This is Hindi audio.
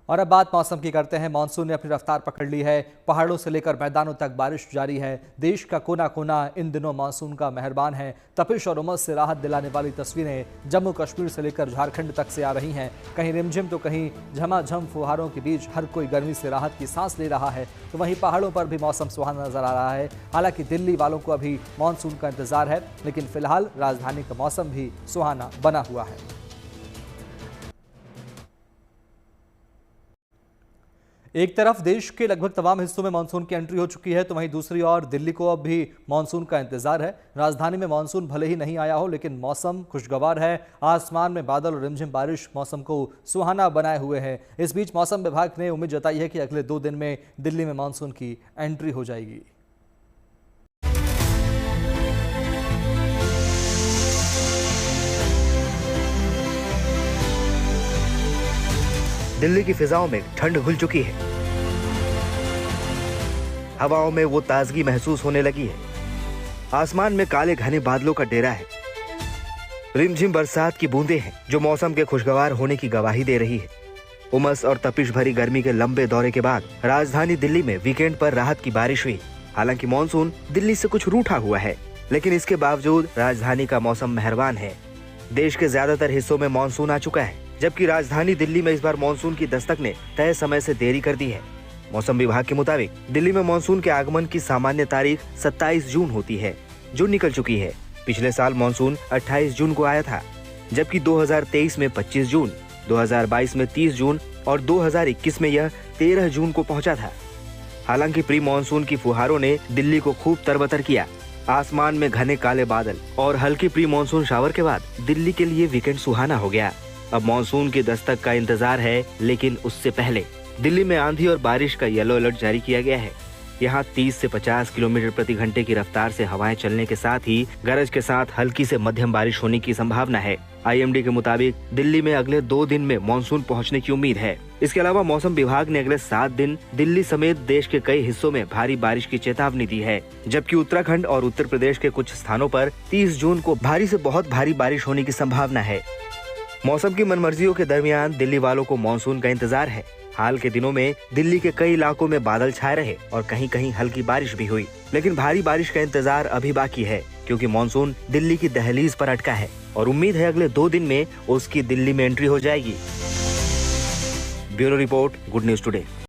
और अब बात मौसम की करते हैं। मानसून ने अपनी रफ्तार पकड़ ली है। पहाड़ों से लेकर मैदानों तक बारिश जारी है। देश का कोना कोना इन दिनों मानसून का मेहरबान है। तपिश और उमस से राहत दिलाने वाली तस्वीरें जम्मू कश्मीर से लेकर झारखंड तक से आ रही हैं। कहीं रिमझिम तो कहीं झमाझम फुहारों के बीच हर कोई गर्मी से राहत की सांस ले रहा है, तो वहीं पहाड़ों पर भी मौसम सुहाना नजर आ रहा है। हालांकि दिल्ली वालों को अभी मानसून का इंतजार है, लेकिन फिलहाल राजधानी का मौसम भी सुहाना बना हुआ है। एक तरफ देश के लगभग तमाम हिस्सों में मानसून की एंट्री हो चुकी है, तो वहीं दूसरी ओर दिल्ली को अब भी मानसून का इंतजार है। राजधानी में मानसून भले ही नहीं आया हो, लेकिन मौसम खुशगवार है। आसमान में बादल और रिमझिम बारिश मौसम को सुहाना बनाए हुए हैं। इस बीच मौसम विभाग ने उम्मीद जताई है कि अगले 2 दिन में दिल्ली में मानसून की एंट्री हो जाएगी। दिल्ली की फिजाओं में ठंड घुल चुकी है। हवाओं में वो ताजगी महसूस होने लगी है। आसमान में काले घने बादलों का डेरा है। रिमझिम बरसात की बूंदें हैं जो मौसम के खुशगवार होने की गवाही दे रही है। उमस और तपिश भरी गर्मी के लंबे दौरे के बाद राजधानी दिल्ली में वीकेंड पर राहत की बारिश हुई। हालांकि मॉनसून दिल्ली से कुछ रूठा हुआ है, लेकिन इसके बावजूद राजधानी का मौसम मेहरबान है। देश के ज्यादातर हिस्सों में मानसून आ चुका है, जबकि राजधानी दिल्ली में इस बार मानसून की दस्तक ने तय समय से देरी कर दी है। मौसम विभाग के मुताबिक दिल्ली में मानसून के आगमन की सामान्य तारीख 27 जून होती है, जो निकल चुकी है। पिछले साल मानसून 28 जून को आया था, जबकि 2023 में 25 जून, 2022 में 30 जून और 2021 में यह 13 जून को पहुंचा था। हालांकि प्री मानसून की फुहारों ने दिल्ली को खूब तरबतर किया। आसमान में घने काले बादल और हल्की प्री मानसून शावर के बाद दिल्ली के लिए वीकेंड सुहाना हो गया। अब मानसून की दस्तक का इंतजार है, लेकिन उससे पहले दिल्ली में आंधी और बारिश का येलो अलर्ट जारी किया गया है। यहाँ 30 से 50 किलोमीटर प्रति घंटे की रफ्तार से हवाएं चलने के साथ ही गरज के साथ हल्की से मध्यम बारिश होने की संभावना है। IMD के मुताबिक दिल्ली में अगले 2 दिन में मानसून पहुँचने की उम्मीद है। इसके अलावा मौसम विभाग ने अगले 7 दिन दिल्ली समेत देश के कई हिस्सों में भारी बारिश की चेतावनी दी है, जबकि उत्तराखंड और उत्तर प्रदेश के कुछ स्थानों पर 30 जून को भारी से बहुत भारी बारिश होने की संभावना है। मौसम की मनमर्जियों के दरमियान दिल्ली वालों को मानसून का इंतजार है। हाल के दिनों में दिल्ली के कई इलाकों में बादल छाए रहे और कहीं कहीं हल्की बारिश भी हुई, लेकिन भारी बारिश का इंतजार अभी बाकी है, क्योंकि मानसून दिल्ली की दहलीज पर अटका है और उम्मीद है अगले 2 दिन में उसकी दिल्ली में एंट्री हो जाएगी। Bureau report, good news today.